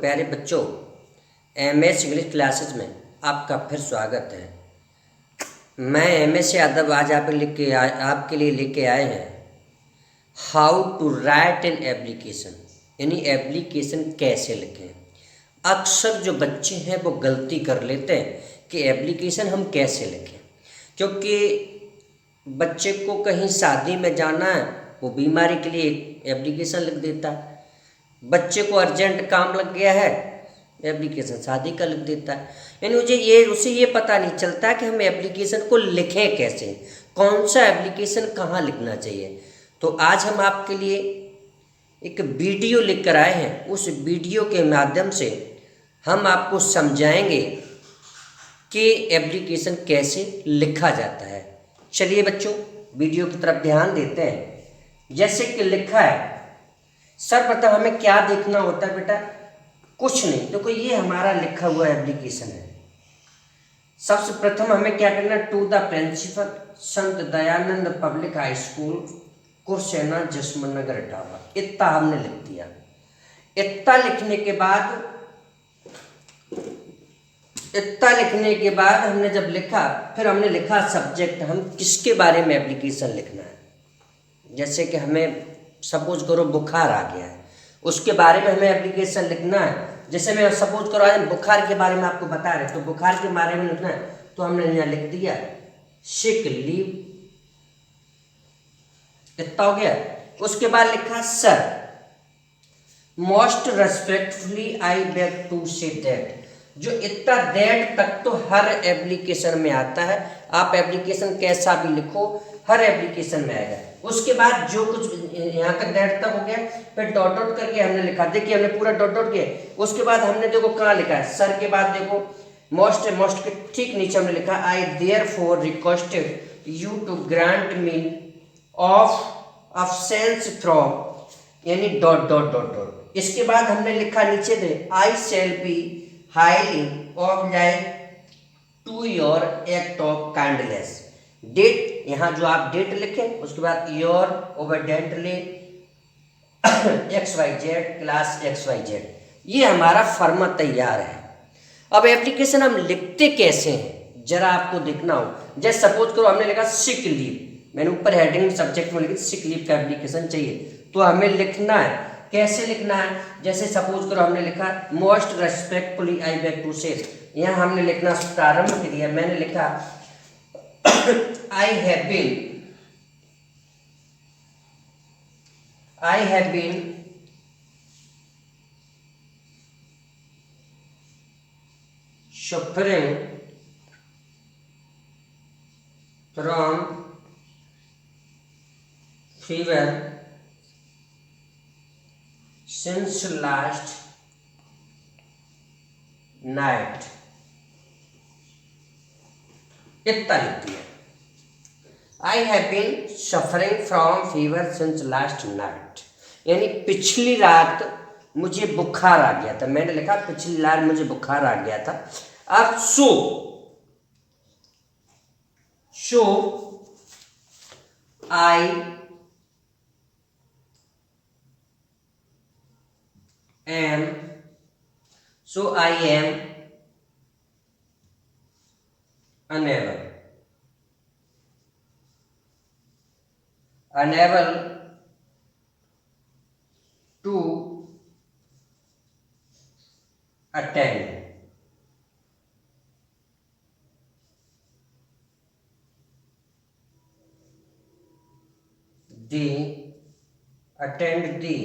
प्यारे बच्चों, MS English classes में आपका फिर स्वागत है। मैं एमएस यादव आज आपके लिए लेके आए हैं how to write an application, यानी एप्लीकेशन कैसे लिखें। अक्सर जो बच्चे हैं वो गलती कर लेते हैं कि एप्लीकेशन हम कैसे लिखें, क्योंकि बच्चे को कहीं शादी में जाना है, वो बीमारी के लिए एप्लीकेशन लिख देता है। बच्चे को अर्जेंट काम लग गया है, एप्लीकेशन शादी का लिख देता है। यानी उसे ये पता नहीं चलता कि हम एप्लीकेशन को लिखें कैसे, कौन सा एप्लीकेशन कहाँ लिखना चाहिए। तो आज हम आपके लिए एक वीडियो लिख कर आए हैं। उस वीडियो के माध्यम से हम आपको समझाएंगे कि एप्लीकेशन कैसे लिखा जाता है। चलिए बच्चों, वीडियो की तरफ ध्यान देते हैं। जैसे कि लिखा है, सर्वप्रथम हमें क्या देखना होता है बेटा? कुछ नहीं, देखो ये हमारा लिखा हुआ एप्लीकेशन है। सबसे प्रथम हमें क्या करना है? To the principal Sant Dayanand public high school कुरसेना जसमन नगर इटावा, इतना हमने लिख दिया। इतना लिखने के बाद हमने जब लिखा, फिर हमने लिखा सब्जेक्ट, हम किसके बारे में एप्लीकेशन लिखना है। जैसे कि हमें सपोज करो बुखार आ गया है, उसके बारे में हमें एप्लीकेशन लिखना है। जैसे मैं सपोज करो आज बुखार के बारे में आपको बता रहे, तो बुखार के बारे में लिखना है, तो हमने यहाँ लिख दिया सिक लीव, इतना हो गया। उसके बाद लिखा sir, most respectfully I beg to say that. जो इतना दैट तक तो हर एप्लीकेशन में आता है। आप एप्लीकेशन कैसा भी लिखो, हर एप्लीकेशन में आएगा। उसके बाद जो कुछ यहाँ तक दैट तक हो गया, फिर डॉट डॉट करके हमने लिखा। देखिए हमने पूरा डॉट डॉट किया। उसके बाद हमने देखो कहाँ लिखा है, सर के बाद देखो मोस्ट के ठीक नीचे हमने लिखा I therefore requested you to grant me of absence from, यानी डॉट डॉट डॉट डॉट। इसके बाद हमने लिखा नीचे then I shall be highly obliged to your act of kindness. Date, यहाँ जो आप डेट लिखें, उसके बाद your obediently XYZ class XYZ, ये हमारा फर्मा तैयार है। अब एप्लीकेशन हम लिखते कैसे हैं जरा आपको देखना हो। जैसे सपोज करो हमने लिखा सिक लीव, मैंने ऊपर हेडिंग सब्जेक्ट में लिखी सिक लीव का एप्लीकेशन चाहिए, तो हमें लिखना है। कैसे लिखना है? जैसे सपोज करो हमने लिखा most respectfully I beg to say, यहाँ हमने लिखना प्रारंभ किया। मैंने लिखा I have been suffering from fever since last night, इतना लिखती है। I have been suffering from fever since last night, यानी पिछली रात मुझे बुखार आ गया था। मैंने लिखा पिछली रात मुझे बुखार आ गया था। अब सो I am unable to attend the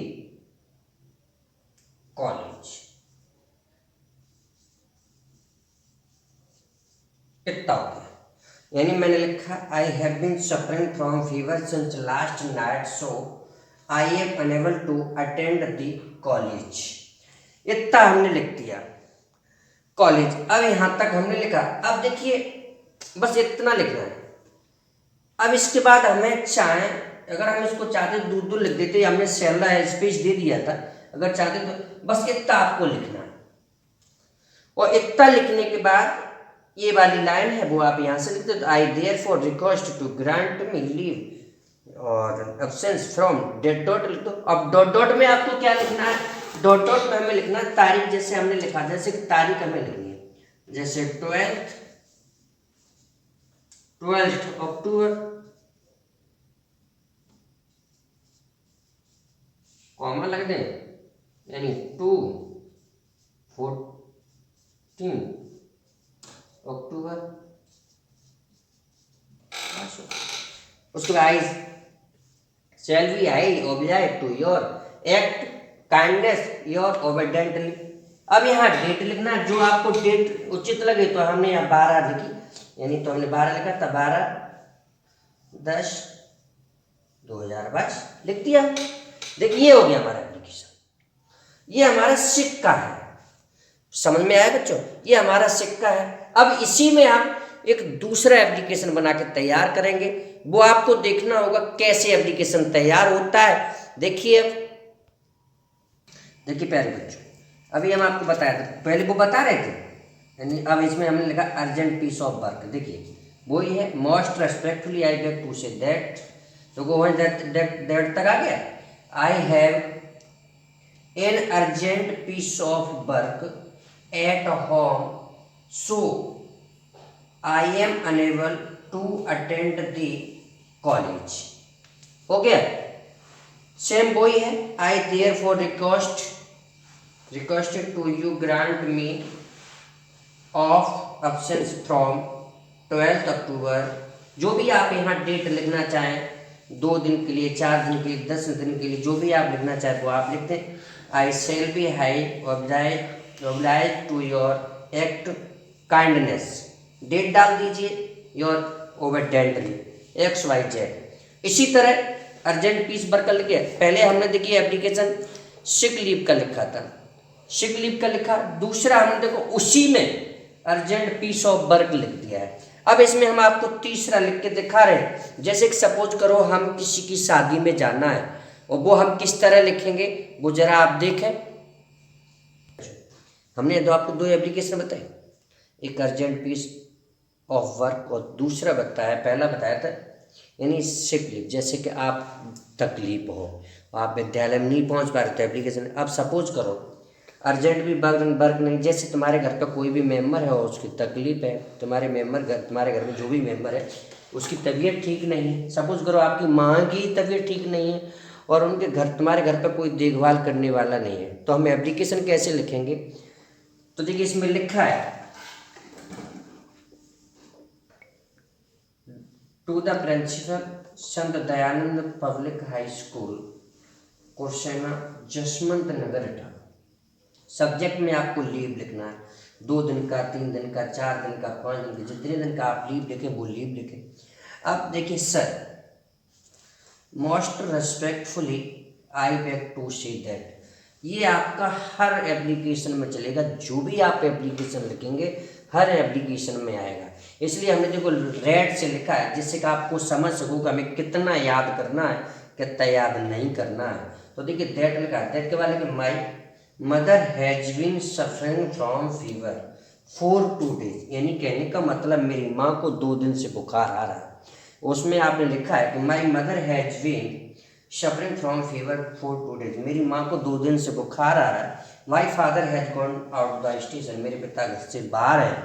college, इतना हो गया। यानी मैंने लिखा I have been suffering from fever since last night, so I am unable to attend the college, इतना हमने लिख दिया कॉलेज। अब यहाँ तक हमने लिखा। अब देखिए बस इतना लिखना है। अब इसके बाद हमें चाहे, अगर हम इसको चाहते तो दूर लिख देते, हमने सेल्ला स्पेस दे दिया था, अगर चाहते तो बस इतना आपको लिखना है। और इतना लिखने के बाद ये वाली लाइन है वो आप यहाँ से लिखते हो, I therefore request to grant me leave और एब्सेंस फ्रॉम डेट डॉट लिख दो। अब डॉट डॉट में आपको क्या लिखना है? डॉट डॉट में हमें लिखना तारीख, जैसे हमने लिखा, जैसे कि तारीख हमें लिखनी है, जैसे 12 अक्टूबर, कॉमा लग दें, यानी 2/14 अक्टूबर। उसके बाद आई shall be I oblige to your act kindness your obediently। अब यहाँ डेट लिखना, जो आपको डेट उचित लगे, तो हमने यहाँ 12 लिखी, यानी तो हमने 12 लिखा था, 12/10/2022 लिख दिया। देखिए ये हो गया हमारा एप्लीकेशन, ये हमारा सिक्का है। समझ में आया बच्चों, ये हमारा सिक्का है। अब इसी में हम एक दूसरा एप्लीकेशन बना के तैयार करेंगे, वो आपको देखना होगा कैसे एप्लीकेशन तैयार होता है। देखिए प्यारे बच्चों, अभी हम आपको बताया था, पहले वो बता रहे थे, यानी अब इसमें हमने लिखा अर्जेंट पीस ऑफ वर्क। देखिए वो ही है, most respectfully I beg to say that, तो वो दैट तक आ गया। I have an urgent piece of work at home, so I am unable to attend the college. हो गया, सेम वही है। I therefore requested to you grant me of absence from 12 October. जो भी आप यहाँ डेट लिखना चाहें, 2 दिन के लिए, 4 दिन के लिए, 10 दिन के लिए, जो भी आप लिखना चाहें वो आप लिखते हैं। I shall be high obliged to your act kindness, date डाल दीजिए, योर ओबेडेंटली XYZ। इसी तरह अर्जेंट पीस वर्क लिख गया। पहले हमने देखिए एप्लीकेशन सिक लीव का लिखा था, सिक लीव का लिखा, दूसरा हमने देखो उसी में अर्जेंट पीस ऑफ वर्क लिख दिया है। अब इसमें हम आपको तीसरा लिख के दिखा रहे हैं। जैसे कि सपोज करो हम किसी की शादी में जाना है, और वो हम किस तरह लिखेंगे वो जरा आप देखें। हमने तो आपको 2 एप्लीकेशन बताए, एक अर्जेंट पीस ऑफ वर्क और दूसरा बताया, पहला बताया था यानी सिक लीव, जैसे कि आप तकलीफ हो, आप विद्यालय में नहीं पहुंच पा रहे तो एप्लीकेशन। अब सपोज करो अर्जेंट भी वर्क नहीं, जैसे तुम्हारे घर का कोई भी मेंबर है और उसकी तकलीफ है, तुम्हारे घर में जो भी मेंबर है उसकी तबीयत ठीक नहीं है, सपोज करो आपकी माँ की तबीयत ठीक नहीं है और उनके तुम्हारे घर पर कोई देखभाल करने वाला नहीं है, तो हम एप्लीकेशन कैसे लिखेंगे। तो देखिए इसमें लिखा है, to the principal Sant Dayanand public high school Kursena Jaswant Nagar था। सब्जेक्ट में आपको लीव लिखना है, 2 दिन का, 3 दिन का, 4 दिन का, 5 दिन का, जितने दिन का आप लीव लिखें वो लीव लिखें। अब देखिए sir, most respectfully I beg to say that, ये आपका हर एप्लीकेशन में चलेगा, जो भी आप एप्लीकेशन लिखेंगे हर एप्लीकेशन में आएगा। इसलिए हमने देखो रेड से लिखा है, जिससे कि आपको समझ सको कि हमें कितना याद करना है, कितना याद नहीं करना है। तो देखिए दैट लिखा है, दैट के बाद लिखे my mother has been suffering from fever for 2 days, यानी कहने का मतलब मेरी माँ को 2 दिन से बुखार आ रहा है। उसमें आपने लिखा है कि my mother has been suffering from fever for 2 days, मेरी माँ को 2 दिन से बुखार आ रहा है। My father has gone out the station, मेरे पिता घर से बाहर है,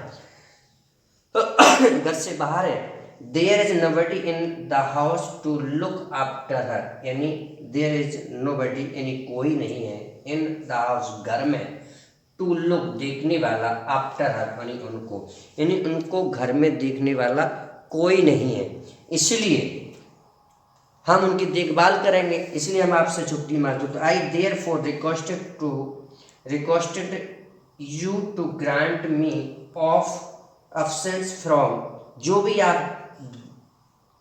घर से बाहर है। There is nobody in the house to look after her, यानी देयर इज नोबडी, यानी कोई नहीं है, इन द हाउस घर में, टू लुक देखने वाला, आफ्टर हर यानी उनको, यानी उनको घर में देखने वाला कोई नहीं है, इसलिए हम उनकी देखभाल करेंगे, इसलिए हम आपसे छुट्टी मांगते। तो I therefore requested you to grant me of absence from, जो भी आप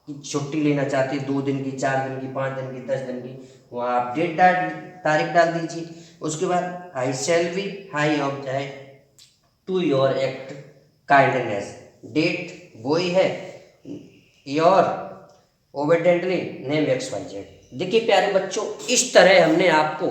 छुट्टी लेना चाहते हैं, 2 दिन की, 4 दिन की, 5 दिन की, 10 दिन की, वहाँ आप तारीख डाल दीजिए। उसके बाद I shall be high object to your act kindness, डेट वही है, योर ओबेडेंटली नेम XYZ। देखिए प्यारे बच्चों, इस तरह हमने आपको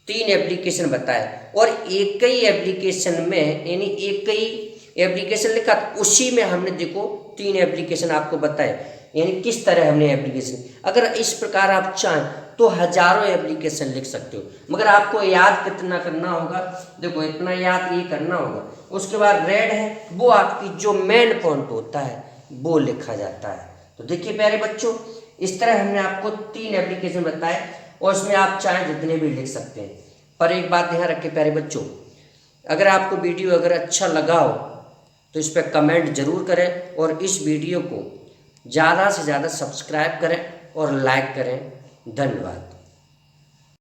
3 एप्लीकेशन बताए, और एक ही एप्लीकेशन में, यानी एक ही एप्लीकेशन लिखा, उसी में हमने देखो 3 एप्लीकेशन आपको बताए। यानी किस तरह हमने एप्लीकेशन, अगर इस प्रकार आप चाहें तो हजारों एप्लीकेशन लिख सकते हो, मगर आपको याद कितना करना होगा, देखो इतना याद ये करना होगा। उसके बाद रेड है वो आपकी जो मेन पॉइंट होता है वो लिखा जाता है। तो देखिए प्यारे बच्चों, इस तरह हमने आपको 3 एप्लीकेशन बताए और इसमें आप चाहें जितने भी लिख सकते हैं। पर एक बात ध्यान रखें प्यारे बच्चों, अगर आपको वीडियो अगर अच्छा लगा हो तो इस पर कमेंट जरूर करें और इस वीडियो को ज़्यादा से ज़्यादा सब्सक्राइब करें और लाइक करें। धन्यवाद।